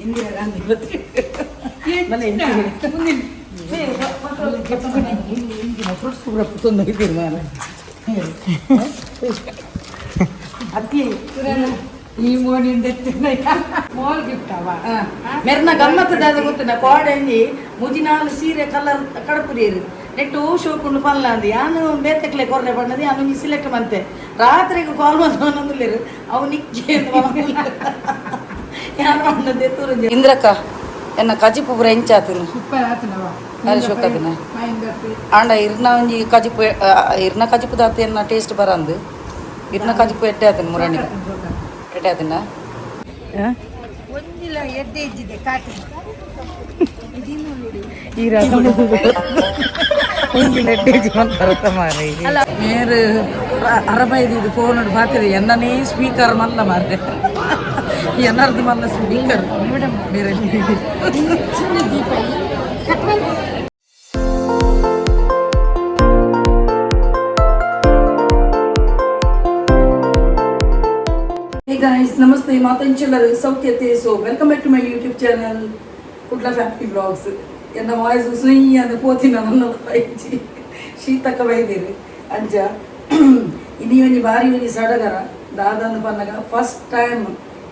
ಇಂದಿರಾ ಗಾಂಧಿ ಬರ್ತೀವಿ ಫ್ರೂಟ್ಸ್ ಕೂಡ ತೊಂದೋಗಿದ್ದೀರಿ ನಾನು ಅತಿ ಈ ಮೋಡಿಂದ ಮೋಲ್ ಗಿಫ್ಟ್ ಅವ ಮೆರ್ನ ಗಮ್ಮತ್ತದಾದ ಗೊತ್ತಿನ ಕೋಡೆಂಜಿ ಮುಜಿನಾಲು ಸೀರೆ ಕಲರ್ ಕಡಪುರಿಯರು ನೆಟ್ಟು ಶೋಕೊಂಡು ಪಲ್ಲ ಅಂದು ಯಾನು ಬೇತಕ್ಲೆ ಕೊರ್ರೆ ಬಣ್ಣದಿ ಅವನಿಗೆ ಸಿಲೆಕ್ಟ್ ಮಂತೆ ರಾತ್ರಿಗೆ ಕಾಲ್ ಬಂದವನೊಂದಿಲ್ಲೇರು ಅವು ನಿಕ್ಕೆ ಯಾನು ಬಣ್ಣದೆ ತೋರಿಸಿ ಇಂದ್ರಕ್ಕ ಎನ್ನ ಕಜಿಪು ಪೂರ ಎಂಚಾತನು ಸೂಪರ್ ಆತನವ ಅದು ಶೋಕದನ ಆಂಡ ಇರ್ನ ಒಂಜಿ ಕಜಿಪು ಇರ್ನ ಕಜಿಪು ದಾತ ಎನ್ನ ಟೇಸ್ಟ್ ಬರಂದು ಇರ್ನ ಕಜಿಪು ಎಡ್ಡೆ ಆತನ ಮುರಾಣಿ ಎಡ್ಡೆ ಆತನ ಒಂದಿಲ್ಲ ಎಡ್ಡೆ ಇದ್ದಿದೆ ಕಾಟಿ ಈ ರಸ ಒಂದಿಲ್ಲ ಎಡ್ಡೆ ಇಜ್ಜಿ ಮಾರೆ ಮೇರು ಅರಬೈದು ಫೋನ್ ನೋಡಿ ಪಾತಿರಿ ಎನ್ನನೇ ಸ್ಪೀಕರ್ ಮಲ್ಲ ಮಾರ್ರೆ ಎನ್ನರ್ದು ಮಲ್ಲ ಸ್ಪೀಕರ್ ಬೇರೆ ದೀಪ guys, namaste, ಮಾತಂಚಲರು ಸೌಖ್ಯತೆ. So welcome back to my YouTube channel Kudla family vlogs. ಎನ್ನ ವಾಯ್ಸ್ ಸುಯಿ ಅಂದ ಪೋತಿನ ನನ್ನ ಪೈಜಿ ಶೀತಕ ಬೈದಿರಿ ಅಂಜ ಇನಿ ಒಂಜಿ ಬಾರಿ ಒಂಜಿ ಸಡಗರ ದಾದಂದು ಪನ್ನಗ ಫಸ್ಟ್ ಟೈಮ್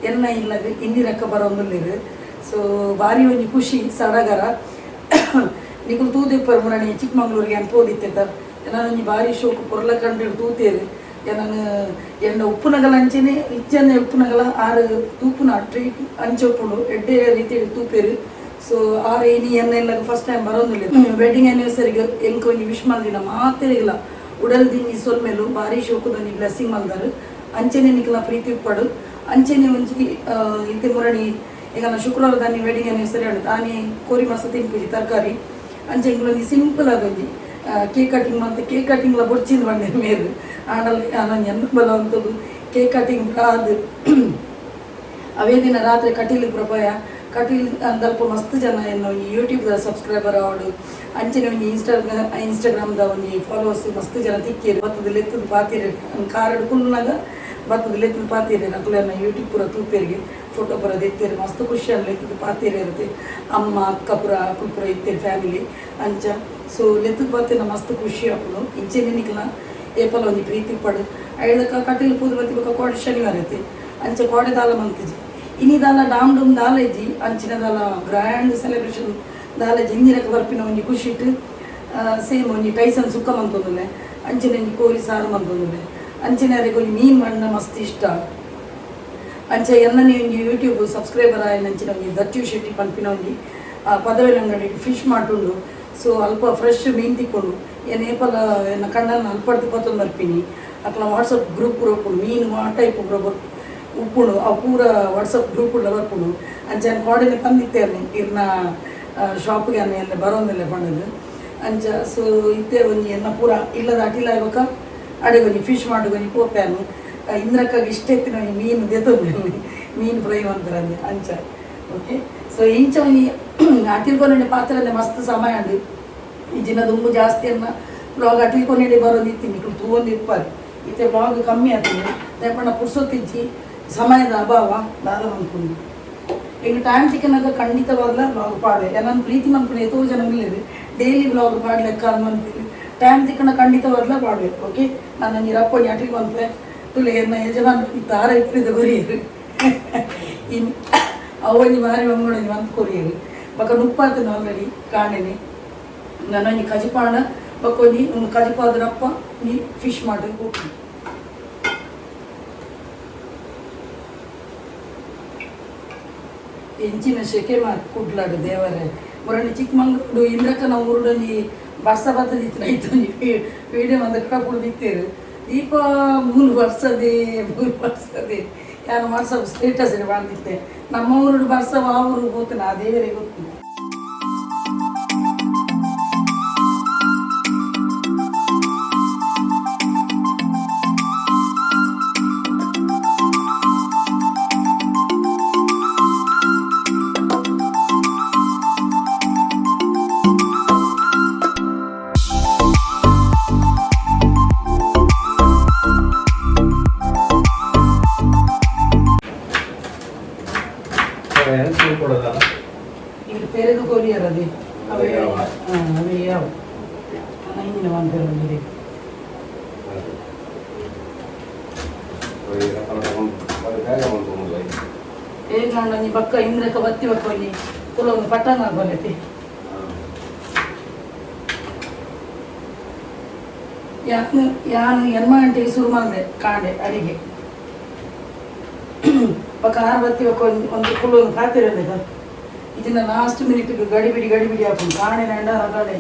ಎನ್ನ ಇಲ್ಲದ ಇಂದಿರಕ್ಕ ಬರೋಂದಿರು. ಸೊ ಬಾರಿ ಒಂಜಿ ಖುಷಿ ಸಡಗರ ನಿಖಲು ತೂದಿಪ್ಪರು ಮುರಣಿ ಚಿಕ್ಕಮಂಗ್ಳೂರಿಗೆ ಅಂತ ಓದಿತ್ತೆತ್ತಾರ ಒಂಜಿ ಬಾರಿ ಶೋಕು ಪೊರ್ಲ ಕಂಡು ತೂತೇರು ನಾನು ಎಣ್ಣ ಉಪ್ಪುನಗಲ ಅಂಚೆನೆ ಇಚ್ಚನೆ ಉಪ್ಪುನಗಲ ಆರು ತೂಪುನ ಟ್ರೀಟ್ ಅಂಚೊಪ್ಪುಂಡು ಎಡ್ಡೆ ರೀತಿ ತೂಪೇರು. ಸೊ ಆರು ಏನಿ ಎನ್ನೆಲ್ಲ ಫಸ್ಟ್ ಟೈಮ್ ಬರೋದಿಲ್ಲ. ವೆಡ್ಡಿಂಗ್ ಆ್ಯನಿವರ್ಸರಿಗೆ ಎಂಕ ಒಂಜಿ ವಿಶ್ ಮಲ್ದಿನ ಮಾತೇ ಇಲ್ಲ ಉಡಲ್ ದಿನಿ ಸೊಲ್ಮೇಲು ಭಾರಿ ಶೋಕದೊಂದು ಬ್ಲೆಸ್ಸಿಂಗ್ ಮಲ್ದಾರು ಅಂಚೆನೆ ನಿಖಲ ಪ್ರೀತಿ ಉಪ್ಪಡು ಅಂಚೆನೆ ಒಂಜಿ ಇತ್ತೆ ಮುರಣಿ ಈಗ ನಾನು ಶುಕ್ರವಾರ ದಾನಿ ವೆಡ್ಡಿಂಗ್ ಆ್ಯನಿವರ್ಸರಿ ಆಡು ತಾನೇ ಕೋರಿ ಮಸ ತಿನ್ಪುಜಿ ತರಕಾರಿ ಅಂಚೆ ಇಂಗ್ಲೊಂದು ಸಿಂಪಲ್ ಅದೊಂಜಿ ಕೇಕ್ ಕಟಿಂಗ್ ಮತ್ತು ಕೇಕ್ ಕಟಿಂಗ್ಲ ಬೊಡ್ಚಿಂದು ಬಂದೆ ಮೇರು ಆಡಲ್ಲಿ ನಾನು ಎನ್ನ ಬಲ ಅಂತದ್ದು ಕೇಕ್ ಕಟಿಂಗ್ ಅದು ಅವೇ ದಿನ ರಾತ್ರಿ ಕಟೀಲಿಗೆ ಪ್ರಪಾಯ ಕಟೀಲ್ ಅಂದಲ್ಪ ಮಸ್ತ್ ಜನ ಏನು ಯೂಟ್ಯೂಬ್ದ ಸಬ್ಸ್ಕ್ರೈಬರ್ ಆವಡು ಅಂಚನೆ ಒಂದು ಇನ್ಸ್ಟಾಗ್ರಾಮ್ದ ಒಂದು ಫಾಲೋವರ್ಸ್ ಮಸ್ತ್ ಜನ ತಿಕ್ಕೇರಿ ಬತ್ತದ ಲೆತ್ತದ ಪಾತಿರಿ ಕಾರಡು ಕುಲ್ನಾಗ ಬತ್ತದ ಲೆತ್ತದ ಪಾತಿರಿ ನಕಲನ್ನ ಯೂಟ್ಯೂಬ್ ಪೂರ ತೂಪೇರಿಗೆ ಫೋಟೋ ಪೂರ ತೆತ್ತೇರಿ ಮಸ್ತ್ ಖುಷಿಯಲ್ಲಿ ಲೆತ್ತದ ಪಾತಿರಿ ಇರುತ್ತೆ ಅಮ್ಮ ಅಕ್ಕ ಪುರ ಪುರ ಇತ್ತೇರಿ ಫ್ಯಾಮಿಲಿ ಅಂಚ. ಸೊ ಲೆತ್ತದ ಪಾತಿನ ಮಸ್ತ್ ಖುಷಿ ಹಾಕೋದು ಇಂಚೆನೆ ನಿಕ್ಲ ಏಪಲ ಒಂದು ಪ್ರೀತಿ ಪಡು ಐದಕ್ಕ ಕಟೀಲು ಪೂದ ಬತ್ತಿ ಬಕ್ಕ ಕೋಡೆ ಶನಿವಾರ ಐತಿ ಅಂಚೆ ಕೋಡೆ ದಾಲ ಮಂತಿಜಿ ಇನಿ ದಾಲ ಡಾಮ್ ಡೂಮ್ ದಾಲೇಜಿ ಅಂಚಿನ ದಾಲ ಗ್ರ್ಯಾಂಡ್ ಸೆಲೆಬ್ರೇಷನ್ ದಾಲೇಜಿ ಇಂದಿರಕ್ಕೆ ಬರ್ಪಿನ ಒಂಜಿ ಖುಷಿ ಇಟ್ಟು ಸೇಮ್ ಒಂಜಿ ಟೈಸನ್ ಸುಕ್ಕ ಮಂತೊಂದುಲ್ಲೆ ಅಂಚಿನ ಒಂಜಿ ಕೋರಿ ಸಾರು ಮಂತೊಂದುಲ್ಲೆ ಅಂಚಿನ ಅದಕ್ಕೆ ಒಂಜಿ ಮೀನು ಬಣ್ಣ ಮಸ್ತ್ ಇಷ್ಟ ಅಂಚೆ ಎನ್ನನೇ ಒಂಜಿ ಯೂಟ್ಯೂಬ್ ಸಬ್ಸ್ಕ್ರೈಬರ್ ಆಯ್ನ ಅಂಚಿನ ಒಂಜಿ ದಚ್ಚು ಶೆಟ್ಟಿ ಪಂಪಿನ ಒಂಜಿ ಪದವೇಲ ಅಂಗಡಿ ಫಿಶ್ ಮಾಡ್ಕೊಂಡು ಸೊ ಅಲ್ಪ ಫ್ರೆಶ್ ಮೀನು ತಿಕ್ಕೊಂಡು ಏನು ಏಪಲ ಎನ್ನ ಕಣ್ಣನ್ನು ಅಲ್ಪಡ್ದು ಪತ್ತೊಂದು ಬರ್ಪಿನಿ ಅಕ್ಲ ವಾಟ್ಸಪ್ ಗ್ರೂಪ್ ಪೂರ ಉಪ್ಪುಂಡು ಮೀನು ಆ ಟೈಪ್ ಪೂರ ಉಪ್ಪುಂಡು ಆ ಪೂರ ವಾಟ್ಸಪ್ ಗ್ರೂಪ್ ಉಳ್ಳ ಬರ್ಪುಂಡು ಅಂಚೆ ನಾನು ಕೋಡೆನೆ ಬಂದಿತ್ತೇನೆ ಇರ್ನ ಶಾಪಿಗೆ ಅನ್ನ ಎಲ್ಲ ಬರೋದಿಲ್ಲ ಬಂದದ್ದು ಅಂಚ. ಸೊ ಇತ್ತೆ ಒಂಜಿ ಎನ್ನ ಪೂರ ಇಲ್ಲದ ಅಟಿಲ ಆಗ್ಬೇಕ ಅಡೆ ಒಂಜಿ ಫಿಶ್ ಮಾಡಿ ಒಂಜಿ ಪೋಪ್ಯಾನು ಇಂದ್ರಕ್ಕಾಗಿ ಇಷ್ಟ ಎತ್ತಿನ ಮೀನು ದೆತ್ತೊಂದು ಮೀನು ಫ್ರೈ ಅಂತಾರೆ ಅಂಚ. ಓಕೆ ಸೊ ಇಂಚ ಒಂಜಿ ಅಟಿಲ್ಕೊಂಡೆ ಪಾತ್ರೆ ಮಸ್ತ್ ಸಮಯ ಅಂದು ಈ ದಿನ ದುಂಬು ಜಾಸ್ತಿ ಅನ್ನ ಬ್ಲಾಗ್ ಅಟಿಲ್ಕೊಂಡೆ ಬರೋದಿತ್ತೀನಿ ತೂವೊಂದು ಇಪ್ಪಾರು ಇತ್ತೆ ಬ್ಲಾಗ್ ಕಮ್ಮಿ ಆಗ್ತದೆ ದಯಪಣ್ಣ ಪುರ್ಸೊತ್ತಿಜ್ಜಿ ಸಮಯದ ಅಭಾವ ದಾದ ಅಂದ್ಕೊಂಡು ಈಗ ಟೈಮ್ ತಿಕ್ಕನಾಗ ಖಂಡಿತವಾಗ್ಲ ಬ್ಲಾಗ್ ಪಾಡೆ ನಾನು ಪ್ರೀತಿ ಮನ್ಕೊಂಡು ಎಷ್ಟೋ ಜನ ಇಲ್ಲಿದೆ ಡೈಲಿ ಬ್ಲಾಗ್ ಪಾಡ್ಲೆಕ್ಕ ಅಂದ್ಮಂತೀವಿ ಟೈಮ್ ತಿಕ್ಕನ ಖಂಡಿತವಾಗ್ಲ ಪಾಡ್ಬೇಕು. ಓಕೆ ನಾನು ನೀರಪ್ಪ ಅಟಿಲ್ ಬಂದ್ರೆ ತುಲೆ ಎನ್ನ ಯಜಮಾನ ತಾರ ಇಟ್ಟಿದ್ದ ಕೊರಿಯರು ಇನ್ನು ಅವನಿ ಮಾರಿ ಮಂಗೋಣಿ ಅಂತ ಕೊರಿಯರು ಬಕ ನುಪ್ಪಾತನ ಆಲ್ರೆಡಿ ಕಾಣೆನೆ ನಾನು ಕಜಿಪಾಣ ಬಕ್ಕೊಂಜಿ ಒಂದು ಕಜಿಪಾದ್ರಪ್ಪ ನೀ ಫಿಶ್ ಮಾಡಿ ಹೋಗಿ ಎಂಚಿನ ಶೆಕೆ ಮಾಡಿ ಕುಡ್ಲಾಡು ದೇವರೇ ಮೊರಣ್ಣಿ ಚಿಕ್ಕಮಂಗ್ಳೂರು ಇಂದ್ರಕ್ಕ ನಾವು ಊರುಡೊಂಜಿ ಬರ್ಸ ಬತ್ತದಿತ್ತು ಐತೊಂಜಿ ವೀಡಿಯೋ ಒಂದು ಕುಡ್ದಿತ್ತೇರು ದೀಪ 3 ವರ್ಷದೇ ಯಾರು ವಾಟ್ಸಪ್ ಸ್ಟೇಟಸ್ ಮಾಡ್ತಿದ್ದೆ ನಮ್ಮ ಊರು ಬರ್ಸ ಆ ಊರು ಗೊತ್ತಿಲ್ಲ ಆ ದೇವರೇ ಗೊತ್ತಿಲ್ಲ. ಇದು ಪೆರೆದು ಕೊರಿಯರ್ ಅದೇ ಅವೇ ಅವೇ ಯಾವ ಹಿಂದಿನ ಒಂದು ಹೇಗೆ ನಾನು ಬಕ್ಕ ಇಂದ್ರಕ ಬತ್ತಿ ಬಕ್ಕೊಂಡಿ ಕೆಲವೊಂದು ಪಟ್ಟಣ ಆಗ್ಬಲ್ಲೈತಿ ಯಾನು ಎನ್ಮ ಗಂಟೆಗೆ ಶುರು ಮಾಡಿದೆ ಕಾಂಡೆ ಅಡಿಗೆ ಪಕ್ಕ 6 ಬತ್ತಿ ಬಕ್ಕೊಂದು ಒಂದು ಕುಲೊಂದು ಕಾತಿರೋದು ಇದನ್ನ ಲಾಸ್ಟ್ ಮಿನಿಟ್ಗೆ ಗಡಿಬಿಡಿ ಹಾಕೊಂಡು ಕಾಣೆ ನಂಡ ರಗಾಡೆ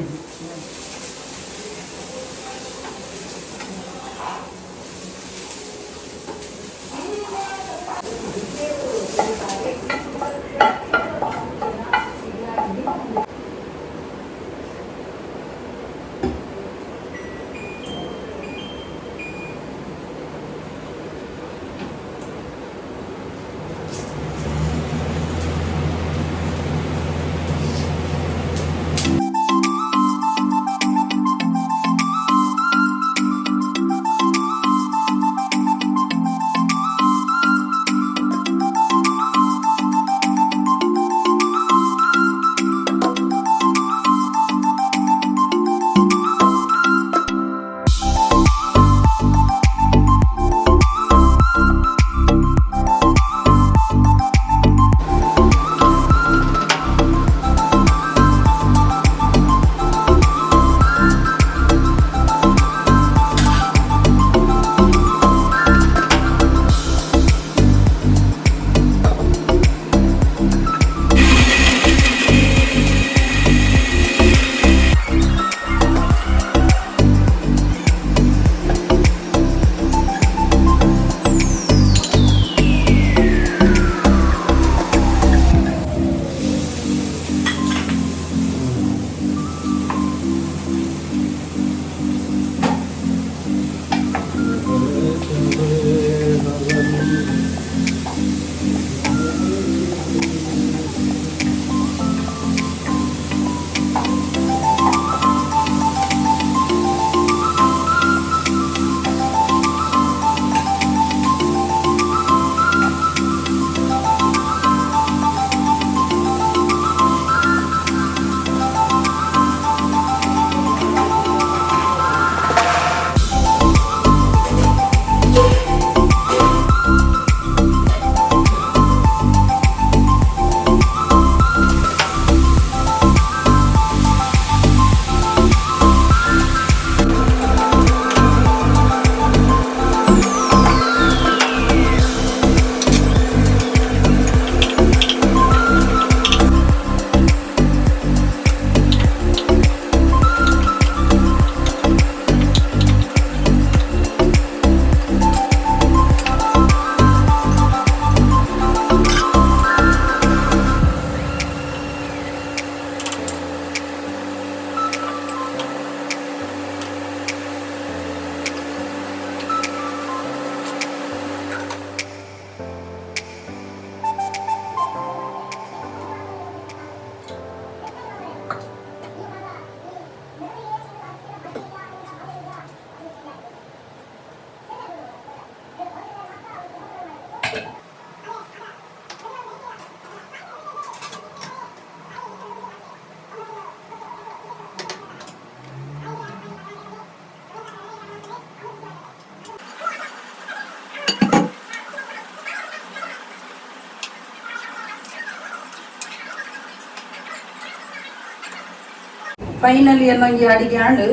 ಫೈನಲಿ ನಂಗೆ ಅಡಿಗೆ ಹಣ್ಣು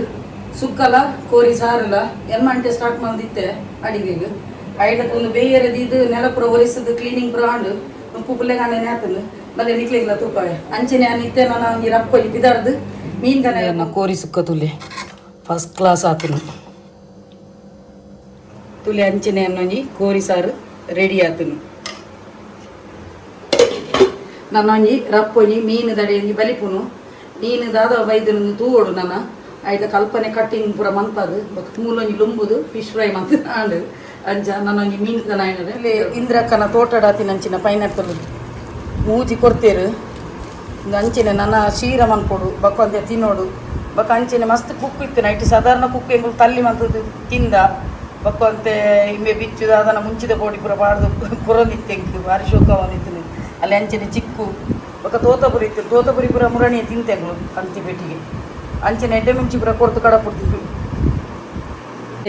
ಸುಕ್ಕಲ ಕೋರಿ ಸಾರಲ್ಲ ಎನ್ಮಂಟೆ ಸ್ಟಾರ್ಟ್ ಮಾಡಿದ್ದೆ ಅಡಿಗೆಗೆ ಐದಕ್ಕೊಂದು ಬೇಯರದು ಇದು ನೆಲಪುರ ಒರೆಸದು ಕ್ಲೀನಿಂಗ್ ಪುರ ಹಂಡು ಪುಪ್ಪಲೆ ಗಂಡನೆ ಆತನು ಮಲ್ಲೆ ನಿಕ್ಲಿಲ್ಲ ತುಪ್ಪ ಅಂಚನೆ ಅನಿತ್ತೆ ನಾನು ಹಂಗೆ ರಪ್ಪ ಬಿದಾರ್ದು ಮೀನ್ ಕನ ಕೋರಿ ಸುಕ್ಕ ತುಲೆ ಫಸ್ಟ್ ಕ್ಲಾಸ್ ಆತನು ತುಲೆ ಅಂಚನೆ ಅನ್ನೊಂಜಿ ಕೋರಿ ಸಾರು ರೆಡಿ ಆತನು ನನ್ನೊಂಜಿ ರಪ್ಪೊಂಜಿ ಮೀನು ದಡೆಯೊಂಜಿ ಬಲಿಪುನು ನೀನು ದಾದ ವೈದ್ಯನೊಂದು ತೂವೋಡು ನನ್ನ ಆಯ್ತ ಕಲ್ಪನೆ ಕಟ್ಟಿಂಗ್ ಪೂರ ಮಂತದು ಮೂಲೊಂಜಿ ಲುಂಬುದು ಫಿಶ್ ಫ್ರೈ ಮಂತ್ ಆಂಡು ಅಂಚ ನನ್ನೊಂಜಿ ಮೀನು ಕನ ಇಲ್ಲಿ ಇಂದ್ರಕ್ಕನ ತೋಟಡಾತಿನ ಅಂಚಿನ ಪೈನಾಪಲ್ ಮೂಜಿ ಕೊಡ್ತೇರು ಅಂಚಿನ ನನ್ನ ಶೀರ ಮನ್ಕೊಡು ಬಕ್ಕೊಂತೆ ತಿನ್ನೋಡು ಬಕ್ಕ ಅಂಚಿನ ಮಸ್ತ್ ಕುಕ್ಕು ಇತ್ತು ನೈಟ್ ಸಾಧಾರಣ ಕುಕ್ಕು ಎಂಗಳು ತಲ್ಲಿ ಮಂತದ್ದು ತಿಂದ ಬಕ್ಕೊಂತೆ ಇಮ್ಮೆ ಬಿಚ್ಚುದು ಅದನ್ನು ಮುಂಚಿದ ಬೋಡಿ ಪೂರ ಬಾಡ್ದು ಪುರೊಂದಿತ್ತೆಂಕು ಭಾರಿ ಶೋಕ ಬಂದಿತ್ತು ಅಲ್ಲಿ ಅಂಚಿನ ಚಿಕ್ಕು ಬೊಕ್ಕ ತೋತಪುರಿ ಇತ್ತು ತೋತಪುರಿ ಪೂರ ಮುರಣಿ ತಿಂತೆಗಳು ಅಂಚೆ ಪೆಟ್ಟಿಗೆ ಅಂಚಿನ ಎಡ್ಡೆ ಮಿಂಚಿ ಪೂರ ಕೊರ್ತು ಕಡಪುಡ್ತಿದ್ರು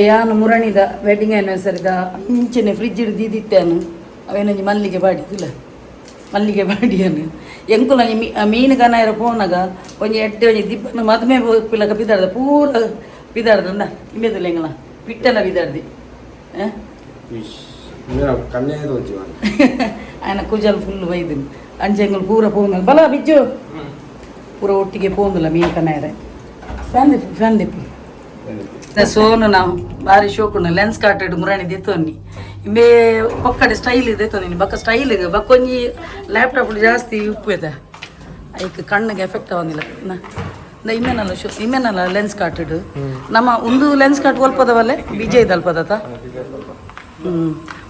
ಯಾನು ಮುರಣಿದ ವೆಡ್ಡಿಂಗ್ ಆ್ಯನಿವರ್ಸರಿದ ಅಂಚಿನ ಫ್ರಿಜ್ ಹಿಡಿದಿತ್ತೇನು ಅವೇನೊಂದು ಮಲ್ಲಿಗೆ ಬಾಡಿದಿಲ್ಲ ಮಲ್ಲಿಗೆ ಬಾಡಿಯನು ಎಂಕುಲ ಮೀನು ಕನಾಯರ ಪೋನಾಗ ಒಂಜಿ ಎಡ್ಡೆ ಒಂಜಿ ದಿಬ್ಬನ ಮದುವೆ ಪಿಲ್ಲಕ ಬಿದ್ದಾಡ್ದ ಪೂರ ಬಿದ್ದಾಡ್ದ ಇಮ್ಮೆದಿಲ್ಲ ಎಂಗಲ ಪಿಟ್ಟೆಲ್ಲ ಬಿದ್ದಾಡ್ದಿ ఆయన కుజాలు ఫుల్ వైద్యు అంచెంగులు పూర పోంగలు బలా బిజ్జు పూర ಒಟ್ಟಿಗೆ పోందుల ಮೀನು ಕನಾಯರೆ ಫ್ಯಾನ್ ದಿಪ್ಪಿ ಸೋನು ನಾವು ಭಾರಿ ಶೋಕುಂಡು ಲೆನ್ಸ್ ಕಾಟೆಡ್ ಮುರಾಣಿ ದೆತ್ತೊನ್ನಿ ಇಂಬೆ ಪಕ್ಕಡೆ ಸ್ಟೈಲ್ ದೆತ್ತೊಂದಿನಿ ಬಕ್ಕ ಸ್ಟೈಲ್ಗೆ ಬಕ್ಕೊಂಜಿ ಲ್ಯಾಪ್ಟಾಪ್ ಜಾಸ್ತಿ ಉಪ್ಪುದ ಐಕ್ ಕಣ್ಣಿಗೆ ಎಫೆಕ್ಟ್ ಆಗೋದಿಲ್ಲ ಇಮ್ಮೆನಲ್ಲ ಲೆನ್ಸ್ ಕಾಟೆಡ್ ನಮ್ಮ ಒಂದು ಲೆನ್ಸ್ ಕಾಟ್ ಒಲ್ಪದವಲ್ಲೇ ವಿಜಯ್ ದಲ್ಪದತ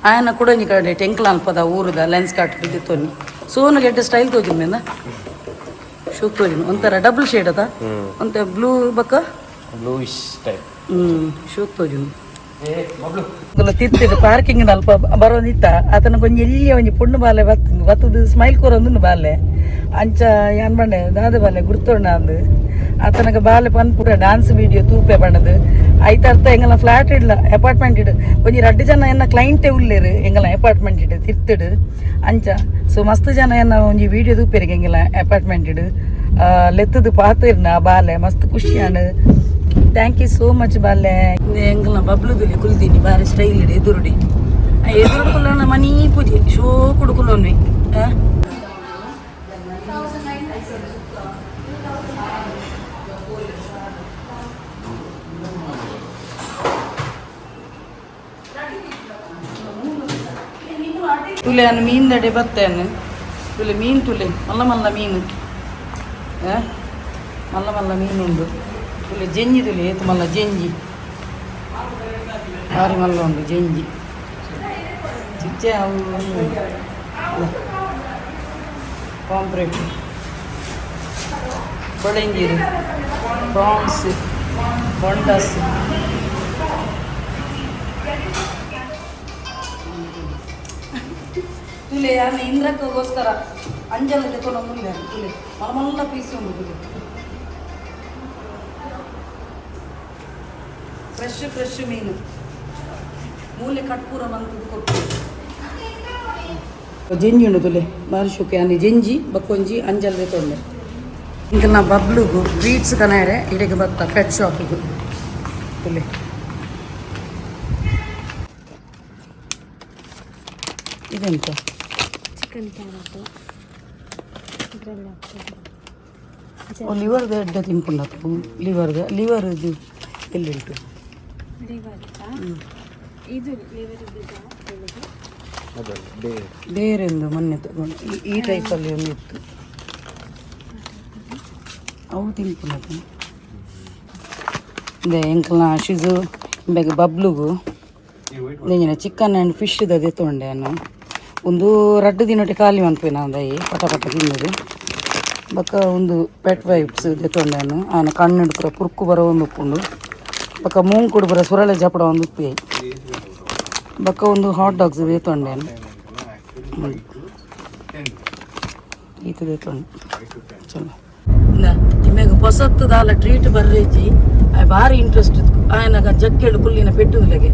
ఆయన కూడా ఇక్కడ టెంకులు అల్పద ఊరుದ ಲೆನ್ಸ್ ಕಾಟ್ ಬಿದ್ದಿತ್ತೊನ್ನಿ ಸೋನು ಗೆಡ್ಡೆ ಸ್ಟೈಲ್ ತೋಜಿನ ಮೇಂದ ಶೂಕ್ ತೋಜಿನ ಒಂಥರ ಡಬಲ್ ಶೇಡ್ ಅದ ಒಂತ ಬ್ಲೂ ಬಕ್ಕ ಬ್ಲೂಯಿಶ್ ಟೈಪ್ ಶೂಕ್ ತೋಜಿನ ತಿರ್ತಿದ್ದು ಪಾರ್ಕಿಂಗ್ ಅಲ್ಪ ಬರೋದಿತ್ತ ಆತನ ಕೊಂಚ ಎಲ್ಲಿ ಒಂಜಿ ಪುಣ್ಣು ಬಾಲೆ ಬತ್ತದು ಸ್ಮೈಲ್ ಕೂರೊಂದು ಬಾಲೆ ಅಂಚ ಏನ್ ಬಂಡೆ ದಾದ ಬಾಲೆ ಗುರ್ತೊಂಡ ಅಂದು ಆತನಗ ಬಾಲೆ ಪನ್ಪುರ ಡ್ಯಾನ್ಸ್ ವಿಡಿಯೋ ತೂಪೆ ಬಣ್ಣದು ಐತ ಅರ್ಥ ಎಂಗಲ ಫ್ಲಾಟ್ ಇಡ್ಲ ಅಪಾರ್ಟ್ಮೆಂಟ್ ಇಡು ಒಂಜಿ 2 ಜನ ಎನ್ನ ಕ್ಲೈಂಟೇ ಉಳ್ಳೇರು ಎಂಗಲ ಅಪಾರ್ಟ್ಮೆಂಟ್ ಇಡು ತಿರ್ತಿಡು ಅಂಚ ಸೊ ಮಸ್ತ್ ಜನ ಎನ್ನ ಒಂಜಿ ವಿಡಿಯೋ ತೂಪೇರಿಗೆ ಎಂಗಲ ಅಪಾರ್ಟ್ಮೆಂಟ್ ಇಡು ಲೆತ್ತದು ಪಾತಿರ್ನ ಬಾಲೆ ಮಸ್ತ್ ಖುಷಿಯಾನು ಥ್ಯಾಂಕ್ ಯು ಸೋ ಮಚ್ ಬಾಲೆ ಎಂಗಲ ಬಬ್ಲುದುಲಿ ಕುಲ್ದೀನಿ ಬಾರಿ ಸ್ಟೈಲ್ ಇಡು ಎದುರುಡಿ ಎದುರುಡುಕುಲ್ಲ ಮನಿ ಪೂಜೆ ಶೋ ಕುಡುಕುಲೊನ್ವಿ ತುಲೆ ಅನ್ನು ಮೀನು ದಡೆ ಬತ್ತೇನು ತುಲೆ ಮೀನು ತುಲೆ ಮಲ್ಲ ಮಲ್ಲ ಮೀನು ಮಲ್ಲ ಮಲ್ಲ ಮೀನು ಉಂಡು ತುಲೆ ಜಂಜಿ ತುಲೆ ಏತು ಮಲ್ಲ ಜಂಜಿ ಭಾರಿ ಮಲ್ಲ ಉಂಡು ಜಂಜಿ ಚಿಚ್ಚೆ ಪಾಂಪ್ರೇಟ್ ಕೊಡಂಜೀರು ಪ್ರಾನ್ಸ್ ಬೊಂಡಸ್ ತುಲೆ ಯಾರು ಇಂದ್ರಕ್ಕೋಸ್ಕರ ಅಂಜಲ ತಗೊಂಡು ಮುಂದೆ ತುಲೆ ಮಲ್ಲ ಪೀಸ್ ಉಂಟು ತುಲೆ ಫ್ರೆಶ್ ಮೀನು ಮೂಲೆ ಕಟ್ಪೂರ ಮಂತದ್ದು ಕೊಟ್ಟು ಜಂಜಿ ಉಂಡು ತುಲೆ ಬಾರಿ ಶೋಕೆ ಅನಿ ಜಂಜಿ ಬಕ್ಕೊಂಜಿ ಅಂಜಲ್ ತೊಂಡೆ ಈಗ ನಾ ಬಬ್ಲುಗು ಬೀಟ್ಸ್ ಕನಾರೆ ಇಡೆಗೆ ಬತ್ತ ಪೆಟ್ ಶಾಪಿಗೂ ತುಲೆ ಇದೆಂತ ಚಿಕನ್ ಕ್ಯಾರೆಟ್ ಇದರಲ್ಲಿ ಲಿವರ್ದು ಎಡ್ಡೆ ತಿನ್ಪುಂಡ ಲಿವರ್ ಇದು ಎಲ್ಲಿಂಟು ಲಿವರ್ ಇದು ಲಿವರ್ ಬೇರೆಂದು ಮೊನ್ನೆ ತಗೊಂಡು ಈ ಟೈಪಲ್ಲಿ ಒಂದು ಇತ್ತು ಅವು ತಿನ್ಪುಂಡ ಇದೆ ಎಂಕಲ್ನ ಶಿಜು ಬೇಗ ಬಬ್ಲುಗು ನೆಂಜಿನ ಚಿಕನ್ ಆ್ಯಂಡ್ ಫಿಶ್ ಅದೇ ತೊಗೊಂಡೆ ನಾನು ಒಂದು 2 ದಿನೊಟ್ಟೆ ಖಾಲಿ ಮನ್ಪೆ ನಾನು ದೈ ಪಟ ತಿನ್ನೋದು ಬಕ್ಕ ಒಂದು ಪೆಟ್ ವೈಪ್ಸ್ ತೊಗೊಂಡೆ ನಾನು ಆಯನ ಕಣ್ಣು ಹಿಡ್ಕರ ಪುರ್ಕು ಬರೋ ಒಂದು ಉಪ್ಪುಂಡು ಬಕ್ಕ ಮೂಂಗ್ ಕುಡು ಬರೋ ಸುರಳೆ ಜಪಡ ಒಂದು ಉಪ್ಪಿ ಬಕ್ಕ ಒಂದು ಹಾಟ್ ಡಾಗ್ಸ್ ಇದೆ ತೊಗೊಂಡೆ ನಾನು ಈತದೆ ತೊಗೊಂಡೆ ಚಲೋ ನಿಮಗೆ ಹೊಸತ್ತು ದಾಲ ಟ್ರೀಟ್ ಬರ್ರೇಜಿ ಭಾರಿ ಇಂಟ್ರೆಸ್ಟ್ ಇತ್ತು ಆಯನಾಗ ಜಕ್ಕೆಡು ಕುಲ್ಲಿನ ಪೆಟ್ಟುದಿಲ್ಲಗೆ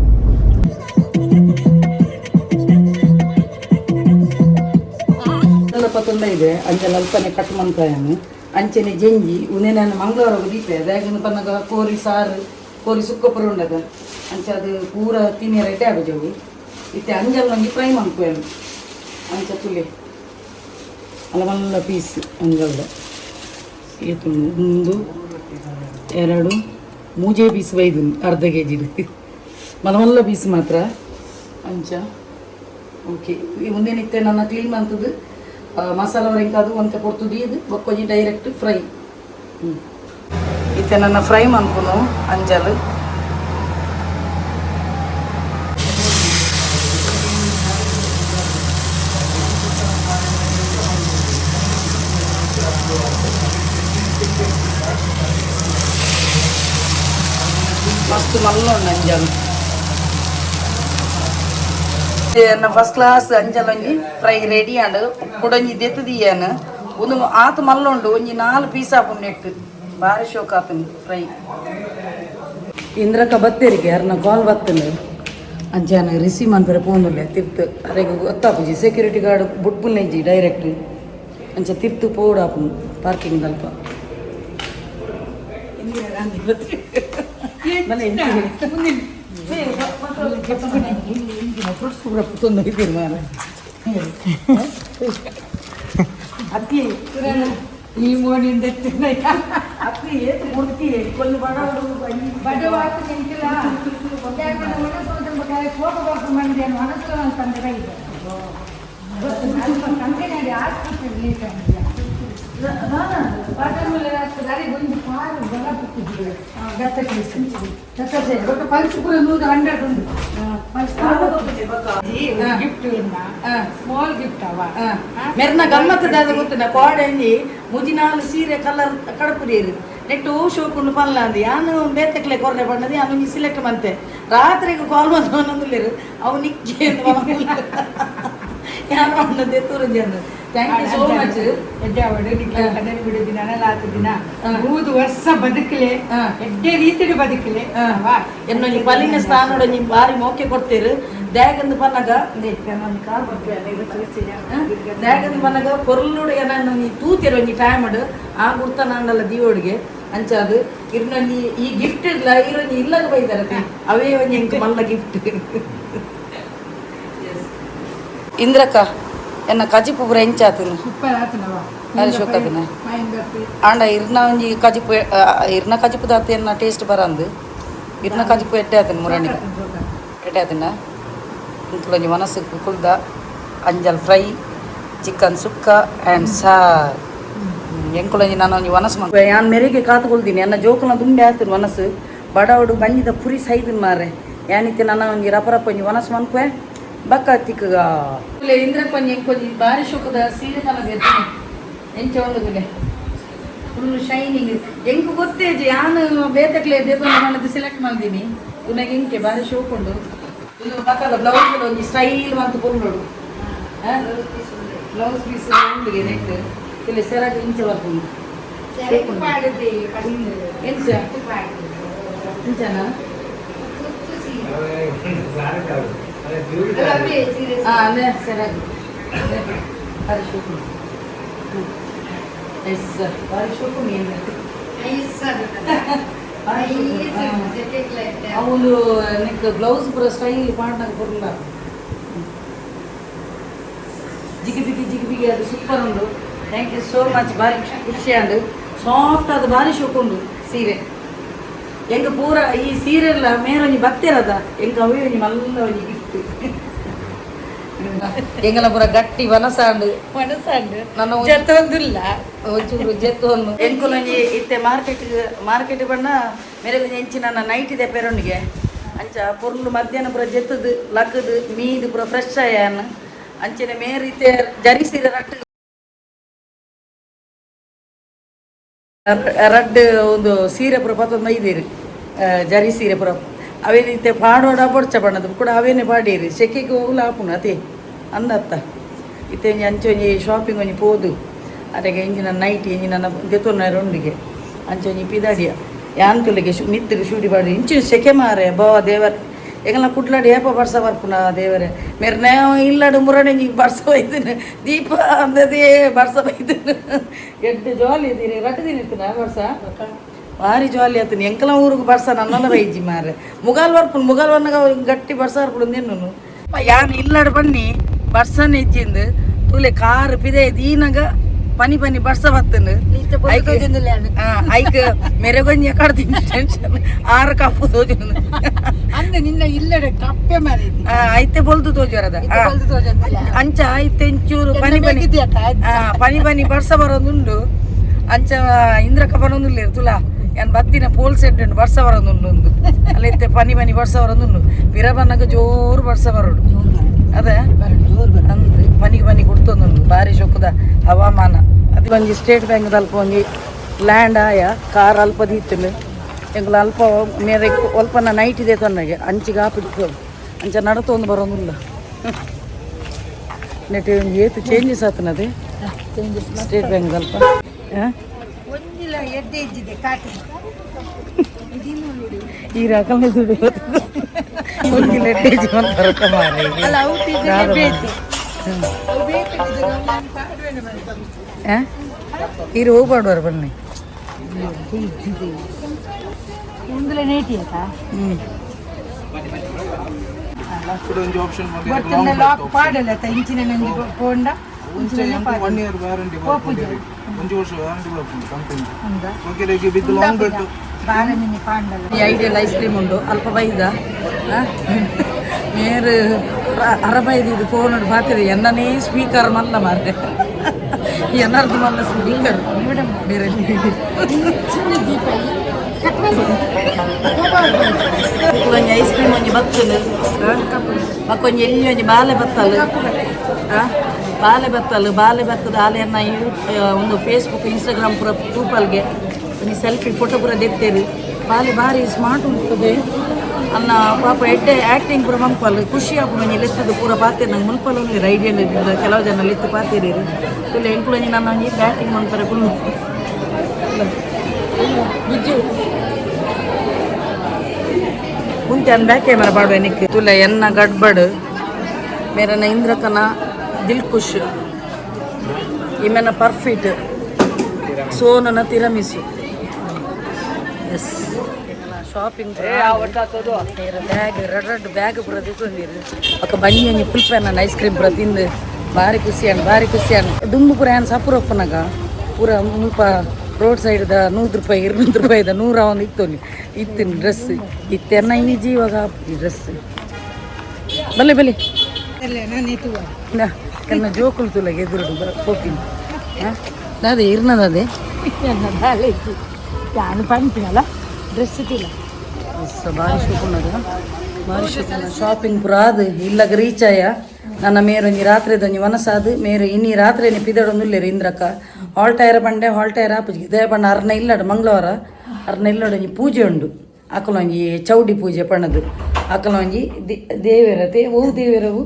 ಸ್ವಲ್ಪ ತೊಂದರೆ ಇದೆ ಅಂಚೆ ಅಲ್ಪನೆ ಕಟ್ ಮಂತಾಯನು ಅಂಚೆನೆ ಜಂಜಿ ಉನ್ನೆ ನಾನು ಮಂಗಳವಾರ ದೀಪೆ ಅದಾಗಿನ ಪನ್ನಗ ಕೋರಿ ಸಾರು ಕೋರಿ ಸುಕ್ಕಪುರ ಉಂಡದ ಅಂಚೆ ಅದು ಪೂರ ತಿನ್ನಿ ರೈತೆ ಆಗಜವು ಇತ್ತೆ ಅಂಜಲ್ ನಂಗೆ ಫ್ರೈ ಮಾಡ್ಕೋಯನು ಅಂಚೆ ತುಲೆ ಅಲ್ಲ ಮಲ್ಲ ಪೀಸ್ ಅಂಜಲ್ದ ಏತು 1 2 3 ಪೀಸ್ ಒಯ್ದು ಅರ್ಧ kg ಮಲ್ಲ ಪೀಸ್ ಮಾತ್ರ ಅಂಚ ಓಕೆ ಮುಂದೆ ನಿತ್ತೆ ನನ್ನ ಕ್ಲೀನ್ ಅಂತದ್ದು ಮಸಾಲ ಹೊರಗೆ ಅದು ಒಂತೆ ಕೊಡ್ತದೆ ಇದು ಬಕ್ಕೊಂಜಿ ಡೈರೆಕ್ಟ್ ಫ್ರೈ ಇತ್ತೆ ನನ್ನ ಫ್ರೈ ಮಾಡ್ಕೊನು ಅಂಜಲ್ ಮಸ್ತ್ ಮಲ್ಲ ಅಂಜಲ್ ಫಸ್ಟ್ ಕ್ಲಾಸ್ ಅಂಜಲೊಂಜಿ ಫ್ರೈ ರೆಡಿ ಆಂಡ್ ಕುಡೊಂಜಿ ದೆತ್ತದಿಯನ್ ಒಂದು ಆತು ಮಲ್ಲೊಂಡು ಒಂಜಿ 4 ಪೀಸ್ ಹಾಕೊಂಡು ನೆಟ್ಟು ಭಾರಿ ಶೋಕ್ ಆತನು ಫ್ರೈ ಇಂದ್ರಕ ಬತ್ತೇರಿಗೆ ಯಾರನ್ನ ಕಾಲ್ ಬತ್ತನು ಅಂಚಾನ ರಿಸೀವ್ ಮಾಡ್ತಾರೆ ಫೋನಲ್ಲಿ ತಿರ್ತು ಅರೆಗೆ ಗೊತ್ತಾಪುಜಿ ಸೆಕ್ಯೂರಿಟಿ ಗಾರ್ಡ್ ಬುಟ್ಪುಲ್ನೆಜ್ಜಿ ಡೈರೆಕ್ಟ್ ಅಂಚ ತಿರ್ತು ಪೋಡಾಪುನು ಪಾರ್ಕಿಂಗ್ ಅಲ್ಪ ಇಂದಿರಾ ಗಾಂಧಿ ಬತ್ತೆ ಫ್ರೂಟ್ಸ್ ಕೂಡ ತೊಂದು ಇದ್ದೀರಿ ಮಾರ ಅಕ್ಕಿ ಈ ಮೋಡಿಂದ ಅಕ್ಕಿ ಏತು ಮುಡ್ತಿ ಕೊಲ್ಲು ಬಡವಾಕು ನಿಂತಿಲ್ಲ ಫೋಟೋ ಬಾಕ್ಸ್ ಮಾಡಿದೆ ಮನಸ್ಸು ಅಂತಂದ್ರೆ ಕೈ ಕಂಪನಿ ಆಸ್ಪತ್ರೆ ಒಂದು ಕಾರು ಬಲ ಬಿಟ್ಟಿದ್ರು ಪಲ್ಸುಪುರ 100 ಉಂಟು ಗಿಫ್ಟ್ ಸ್ಮಾಲ್ ಗಿಫ್ಟ್ ಅವ ಮೆರ್ನ ಗಮ್ಮತ್ತದಾದ ಗೊತ್ತಿನ ಕೋಡಂಜಿ ಮುಜಿನಾಲು ಸೀರೆ ಕಲರ್ ಕಡಪುರಿಯರು ನೆಟ್ಟು ಶೋಕೊಂಡು ಪಲ್ಲ ಅಂದು ಯಾನು ಬೇತಕ್ಲೆ ಕೊರ್ರೆ ಬಣ್ಣದಿ ಅವನಿಗೆ ಸಿಲೆಕ್ಟ್ ಮಂತೆ ರಾತ್ರಿಗೆ ಕಾಲ್ ಬಂದು ಅನ್ನೋದಿಲ್ಲರು ಅವು ನಿಕ್ಕೆ ಯಾರು ಬಣ್ಣದೆ ತೋರಂಜಿ ಅಂದ ಥ್ಯಾಂಕ್ ಯು ಸೋ ಮಚ್ ಎಡ್ಡೆ ಬಿಡುದಿನ ಅನಲಾತ ದಿನ 3 ವರ್ಷ ಬದುಕಲೆ ಎಡ್ಡೆ ರೀತಿಯ ಬದುಕಲೆ ಎನ್ನೋ ಈ ಪಲಿನ ಸ್ಥಾನ ನೀ ಬಾರಿ ಮೋಕೆ ಕೊಡ್ತೀರು ದ್ಯಾಗಂದು ಪನ್ನಗ ದ್ಯಾಗಂದು ಪನ್ನಗ ಪೊರ್ಲುಡು ಏನನ್ನು ನೀ ತೂತಿರೋ ನೀ ಟೈಮ್ ಆ ಗುರ್ತ ನಾನಲ್ಲ ದೀವೋಡಿಗೆ ಅಂಚಾದು ಇರ್ನೊಂದು ಈ ಗಿಫ್ಟ್ ಇಲ್ಲ ಇರೋನಿ ಇಲ್ಲದ ಬೈದಾರತಿ ಅವೇ ಒಂದು ಎಂಕ ಮಲ್ಲ ಗಿಫ್ಟ್ ಇಂದ್ರಕ್ಕ ಎನ್ನ ಕಜಿಪು ಪೂರ ಎಂಚಾತನು ಸೂಪರ್ ಆತನವ ಅರೆ ಶೋಕದನ ಆಂಡ ಇರ್ನ ಒಂಜಿ ಕಜಿಪು ಇರ್ನ ಕಜಿಪು ದಾತ ಎನ್ನ ಟೇಸ್ಟ್ ಬರಂದು ಇರ್ನ ಕಜಿಪು ಎಡ್ಡೆ ಆತನ ಮುರಾಣಿ ಎಡ್ಡೆ ಆತನ ಇಂಕುಲೊಂಜಿ ಮನಸ್ಸು ಕುಲ್ದ ಅಂಜಲ್ ಫ್ರೈ ಚಿಕನ್ ಸುಕ್ಕ ಆ್ಯಂಡ್ ಸಾರ್ ಎಂಕುಲೊಂಜಿ ನಾನು ಒಂಜಿ ಮನಸ್ಸು ಮಗ ಯಾನ್ ಮೆರಿಗೆ ಕಾತುಕೊಳ್ತೀನಿ ಎನ್ನ ಜೋಕುಲ ದುಂಬೆ ಆತನು ಮನಸ್ಸು ಬಡವಡು ಬಂಜಿದ ಪುರಿ ಸೈದನ್ ಮಾರೆ ಯಾನಿತ್ತೆ ನನ್ನ ಒಂಜಿ ರಪರಪ್ಪ ಒಂಜಿ ಮನಸ್ಸು ಮನ್ಪೆ ಬಕ್ಕ ತಿಕ್ಕಗ ಇಂದ್ರಪ್ಪನ ಎಂಕೊಂಜಿ ಬಾರಿ ಶೋಕದ ಸೀರೆ ಕಲರ್ ಎಂಚ ಒಂದುಗುಲೆ ಫುಲ್ ಶೈನಿಂಗ್ ಎಂಕು ಗೊತ್ತೇಜಿ ಯಾನು ಬೇತಕ್ಲೆ ದೇತೊಂದು ಮಣ್ಣದು ಸೆಲೆಕ್ಟ್ ಮಾಡಿದೀನಿ ಉನಗೆ ಎಂಕೆ ಬಾರಿ ಶೋಕ್ ಉಂಡು ಇದು ಪಕ್ಕದ ಬ್ಲೌಸ್ ಒಂಜಿ ಸ್ಟೈಲ್ ಮಂತು ಪುರ್ಲೋಡು ಬ್ಲೌಸ್ ಪೀಸ್ ಉಂಡಿಗೆ ನೆಟ್ ಇಲ್ಲಿ ಸೆರಗು ಇಂಚ ಬರ್ಕೊಂಡು ಎಂಚ ಇಂಚನ ಅದೇ ಸೆರಗು ಬಾರಿ ಶೋಕು ಎಸ್ ಬಾರಿ ಶೋಕು ನೀನು ಅವನು ನಿಕ್ ಬ್ಲೌಸ್ ಪೂರ ಸ್ಟೈಲ್ ಪಾಡ್ನಾಗ ಬರಲ್ಲ ಜಿಗಿ ಅದು ಸೂಪರ್ ಉಂಡು ಥ್ಯಾಂಕ್ ಯು ಸೋ ಮಚ್ ಬಾರಿ ಖುಷಿ ಅಂಡು ಸಾಫ್ಟ್ ಅದು ಬಾರಿ ಶೋಕು ಉಂಡು ಸೀರೆ ಎಂಗ ಪೂರ ಈ ಸೀರೆ ಎಲ್ಲ ಮೇರೊಂಜಿ ಬತ್ತಿರದ ಎಂಗ ಅವೇ ಒಂಜಿ ಮಲ್ಲ ಒಂಜಿ ಗಿಫ್ಟ್ ಎಂಗಲ ಪೂರ ಗಟ್ಟಿ ಮನಸಾಂಡು ನನ್ನ ಜತ್ತೊಂದಿಲ್ಲ ಒಂಚೂರು ಜತ್ತೊಂದು ಎಂಕುಲೊಂಜಿ ಇತ್ತೆ ಮಾರ್ಕೆಟ್ ಬಣ್ಣ ಮೇರೆಗೊಂಜಿ ಎಂಚಿ ನನ್ನ ನೈಟ್ ಇದೆ ಪೆರೊಂಡಿಗೆ ಅಂಚ ಪೊರ್ಲು ಮಧ್ಯಾಹ್ನ ಪೂರ ಜೆತ್ತದು ಲಕ್ಕದು ಮೀದು ಪೂರ ಫ್ರೆಶ್ ಆಯನ್ ಅಂಚಿನ ಮೇರಿತೆ ಜರಿ ಸೀರೆ ರಡ್ ಒಂದು ಸೀರೆ ಪುರ 15 ಜರಿ ಸೀರೆ ಪುರ ಅವೇನಿತ್ತೆ ಪಾಡೋಡ ಬೊಡ್ಚ ಬಣ್ಣದು ಕೂಡ ಅವೇನೆ ಪಾಡೀರಿ ಸೆಕೆಗೆ ಹೋಗ್ಲ ಆಪುನು ಅದೇ ಅಂದತ್ತ ಇತ್ತೆ ಒಂಜಿ ಅಂಚೊಂಜಿ ಶಾಪಿಂಗ್ ಒಂಜಿ ಪೋದು ಅದಕ್ಕೆ ಇಂಜಿನ ನೈಟ್ ಇಂಜಿನ ದೆತ್ತೊನ್ನರೊಂದಿಗೆ ಅಂಚೊಂಜಿ ಪಿದಾಡಿಯ ಯಾಂತುಲಿಗೆ ನಿತ್ತಿರು ಶೂಟಿ ಪಾಡಿ ಇಂಚಿನ ಸೆಕೆ ಮಾರೆ ಬೋ ದೇವರ ಎಂಗಲ ಕುಟ್ಲಾಡಿ ಏಪ ಬರ್ಸ ಬರ್ಪುನ ದೇವರೇ ಮೇರೆ ಇಲ್ಲಡು ಮುರಡೆ ಬರ್ಸ ಬೈತೇನೆ ದೀಪ ಅಂದದೇ ಬರ್ಸ ಬೈತೇನೆ ಎಡ್ಡೆ ಜಾಲಿ ಇದ್ದೀರಿ ರಡ್ದಿನ ಇತ್ತನ ಬರ್ಸ ಭಾರಿ ಜಾಲಿ ಆತನಿ ಎಂಕಲ ಊರಿಗೆ ಬರ್ಸ ನನ್ನೆಲ್ಲ ಬೈಜಿ ಮಾರೆ ಮುಗಾಲ್ ಬರ್ಪುನು ಮುಗಾಲ್ ಬನ್ನಾಗ ಗಟ್ಟಿ ಬರ್ಸ ಬರ್ಪುಡು ಅಂದೇನು ಯಾನ್ ಇಲ್ಲಡು ಬನ್ನಿ ಬರ್ಸನ ಇಜ್ಜಿಂದು ತೂಲೆ ಕಾರು ಪಿದೆ ದೀನಾಗ ಪನಿ ಬರ್ಸ ಬತ್ತನು ಐಕ್ ಮೆರೆಗೊಂಜಿ ಕಡ್ತೀನಿ ಟೆನ್ಷನ್ 6 ಕಪ್ಪು ತೋಜು ಅಂದೆ ನಿನ್ನ ಇಲ್ಲಡೆ ಕಪ್ಪೆ ಮಾರಿ ಐತೆ ಬೊಲ್ದು ತೋಜರದ ಅಂಚ ಐತೆ ಇಂಚೂರು ಪನಿ ಬರ್ಸ ಬರೋದುಂಡು ಅಂಚ ಇಂದ್ರಕ ಬರೋದಿಲ್ಲ ತುಲಾ ಏನ್ ಬತ್ತಿನ ಪೋಲ್ ಸೆಟ್ ಉಂಡು ಬರ್ಸ ಬರೋದುಂಡು ಒಂದು ಅಲ್ಲೈತೆ ಪನಿ ಬರ್ಸ ಬರೋದುಂಡು ಪಿರಬನ್ನಾಗ ಜೋರು ಬರ್ಸ ಬರೋಡು ಅದೇ ಅಂದ್ರೆ ಪನಿ ಕೊಡ್ತೊಂದು ಭಾರಿ ಶೊಕ್ಕದ ಹವಾಮಾನ ಅದು ಒಂಜಿ ಸ್ಟೇಟ್ ಬ್ಯಾಂಕ್ ಅಲ್ಪ ಒಂಜಿ ಲ್ಯಾಂಡ್ ಆಯ ಕಾರ್ ಅಲ್ಪ ದೀತನು ಎಂಗ್ಲ ಅಲ್ಪ ಮೇರೆ ಒಲ್ಪನ ನೈಟ್ ಇದೆ ತೊನ್ನಗೆ ಅಂಚಿಗೆ ಆಪಿಡ್ತು ಅಂಚ ನಡತೊಂದು ಬರೋದಿಲ್ಲ ನೆಟ್ ಏತು ಚೇಂಜಸ್ ಆತನದೆ ಸ್ಟೇಟ್ ಬ್ಯಾಂಕ್ ಸ್ವಲ್ಪ ಒಂದಿಲ್ಲ ಎದ್ದೆ ಇದ್ದಿದೆ ಕಾಟಿ ಈ ರಕಮ ದುಡ್ಡು ಒಂದಿಲ್ಲ ಎಡ್ಡೆ ಬರುತ್ತ ಮಾರ ಅಲ್ಲ ಔಟ್ ಇದೆ ಬೇಕು ಇರು ಹೋಗ್ಬಾರ್ದವ್ರು ಬನ್ನಿ ಮುಂದಲೇ ನೇಟಿ ಆಯ್ತಾ ಲಾಕ್ ಪಾಡಲ್ಲ ಇಂಚಿನ ನಂಗೆ ಪೋಂಡ ಈ ಐಡಿಯಲ್ ಐಸ್ ಕ್ರೀಮ್ ಉಂಟು ಅಲ್ಪ ಬೈದ ಮೇರು ಅರಬೈದು ಇದು ಫೋನ್ ನೋಡಿ ಪಾತಿರಿ ಎನ್ನನೇ ಸ್ಪೀಕರ್ ಮಲ್ಲ ಮಾರ್ರೆ ಎನ್ನರ್ದು ಮಲ್ಲ ಸ್ಪೀಕರ್ ಬೇರೆ ಒಂಜಿ ಐಸ್ ಕ್ರೀಮ್ ಒಂಜಿ ಬತ್ತಲು ಮಕ್ಕೊಂಜಿ ಎಲ್ಲಿ ಒಂಜಿ ಬಾಲೆ ಬತ್ತಲು ಬಾಲೆ ಬತ್ತದ ಹಾಲೆಯನ್ನ ಒಂದು ಫೇಸ್ಬುಕ್ ಇನ್ಸ್ಟಾಗ್ರಾಮ್ ಪೂರ ಗ್ರೂಪಲ್ಗೆ ಒಂದು ಸೆಲ್ಫಿ ಫೋಟೋ ಪೂರ ದೆತ್ತೇರಿ ಬಾಲೆ ಭಾರಿ ಸ್ಮಾರ್ಟ್ ಉಂಟದೆ ಅನ್ನ ಪಾಪ ಎಡ್ಡೆ ಆ್ಯಕ್ಟಿಂಗ್ ಪೂರ ಮಂಪಲ್ ಖುಷಿ ಆಪು ಮನೆ ಲೆತ್ತದು ಪೂರ ಪಾತೀರಿ ನಂಗೆ ಮುಲ್ಪಲ್ ಒಂದು ಐಡಿಯಲ್ ಕೆಲವು ಜನ ಲೆತ್ತು ಪಾತೀರಿ ತುಲೆ ಎಂಕ್ಲೊಂಜಿ ನಾನು ಹಂಗೆ ಬ್ಯಾಟಿಂಗ್ ಮಾಡ್ತಾರೆ ಫುಲ್ ಬಿಜ್ಜು ಮುಂಚೆ ಅನ್ ಬ್ಯಾಕ್ ಕ್ಯಾಮರಾ ಪಾಡುವೆ ನಿಕ್ಕೆ ತುಲೆ ಎನ್ನ ಗಡ್ಬಡ್ ಮೇರನ ಇಂದ್ರಕನ ದಿಲ್ಖುಷ್ ಇಮೆನ ಪರ್ಫಿಟ್ ಸೋನನ ತಿರಮಿಸು ಎಸ್ ಶಾಪಿಂಗ್ ಬ್ಯಾಗ್ ರೆಡ್ ಬ್ಯಾಗ್ ಪೂರ ತಿಳ್ಕೊಂಡಿರಿ ಅಕ್ಕ ಬನ್ನಿ ಒಂಜಿ ಫುಲ್ ಪ್ಯಾನ್ ಐಸ್ ಕ್ರೀಮ್ ಪೂರ ತಿಂದು ಭಾರಿ ಖುಷಿ ದುಂಬು ಪೂರ ಏನು ಸಪುರ ಒಪ್ಪನಾಗ ಪೂರ ಮುಲ್ಪ ರೋಡ್ ಸೈಡ್ದ ₹100 ₹200 100 ಒಂದು ಇತ್ತಿನ ಡ್ರೆಸ್ ಇತ್ತೆನ್ನ ಈಜಿ ಇವಾಗ ಈ ಡ್ರೆಸ್ ಬಲ್ಲೆ ಕನ್ನ ಜೋಕುಲು ತುಲಗೆ ಎದುರು ಹೋಗ್ತೀನಿ ಅದೇ ಇರ್ನದೇ ನಾನು ಪಂಪಿನಲ್ಲ ಡ್ರೆಸ್ ತಿಲ್ಲ ಭಾರಿ ಶಾಪಿಂಗ್ ಪುರ ಅದು ಇಲ್ಲಾಗ ರೀಚ್ ಆಯ ನನ್ನ ಮೇರೊಂಜಿ ರಾತ್ರಿದೊಂಜಿ ಮನಸ್ಸಾದು ಮೇರೆ ಇನ್ನಿ ರಾತ್ರಿ ಪಿದಡೊಂದುಲ್ಲೇರು ಇಂದ್ರಕ್ಕ ಹಾಲ್ಟೈರ ಬಂಡೆ ಹಾಲ್ಟೈರ ಆಪುಜಿ ಇದೇ ಬಣ್ಣ ಅರ್ನ ಇಲ್ಲಡು ಮಂಗಳವಾರ ಅರ್ನ ಇಲ್ಲಡು ಒಂಜಿ ಪೂಜೆ ಉಂಡು ಅಕಲೊಂಜಿ ಚೌಡಿ ಪೂಜೆ ಪಣ್ಣದು ಅಕಲೊಂಜಿ ದೇವರತೆ ಓ ದೇವರವು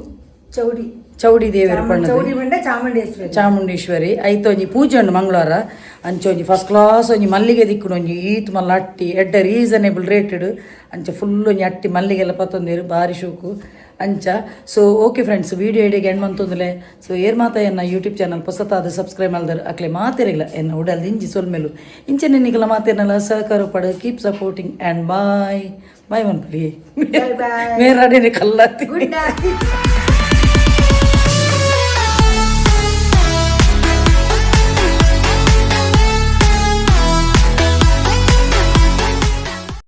ಚೌಡಿ ದೇವರು ಪಣ್ಣದು ಚಾಮುಂಡೇಶ್ವರಿ ಐತ ಒಂಜಿ ಪೂಜೆ ಉಂಡು ಮಂಗಳವಾರ ಅಂಚೊಂಜಿ ಫಸ್ಟ್ ಕ್ಲಾಸ್ ಒಂಜಿ ಮಲ್ಲಿಗೆ ದಿಕ್ಕುಡು ಒಂಜಿ ಈತ್ ಮಲ್ಲ ಅಟ್ಟಿ ಎಡ್ಡ ರೀಸನೇಬಲ್ ರೇಟೆಡ್ ಅಂಚ ಫುಲ್ ಒಂಜಿ ಅಟ್ಟಿ ಮಲ್ಲಿಗೆಲ್ಲ ಪತ್ತೊಂದೇರು ಭಾರಿ ಶೋಕು ಅಂಚ ಸೊ ಓಕೆ ಫ್ರೆಂಡ್ಸ್ ವಿಡಿಯೋ ಹಿಡಿಗೆ ಎಂಡ್ ಮಂತೊಂದುಲೆ ಸೊ ಏರ್ ಮಾತ ಎನ್ನ ಯೂಟ್ಯೂಬ್ ಚಾನಲ್ ಹೊಸತಾದ ಸಬ್ಸ್ಕ್ರೈಬ್ ಮಾಡಿದ್ರೆ ಅಕ್ಲೆ ಮಾತಿರಲಿಲ್ಲ ಎನ್ನ ಉಡಲ್ದು ಇಂಜಿ ಸೊಲ್ಮೇಲು ಇಂಚೆ ನಿನ್ನಿಗೆಲ್ಲ ಮಾತೇನಲ್ಲ ಸಹಕಾರ ಪಡು keep supporting and bye bye ಮನ್ಪಲಿ ಮೇರಾಡೇನೆ ಕಲ್ಲಾತಿ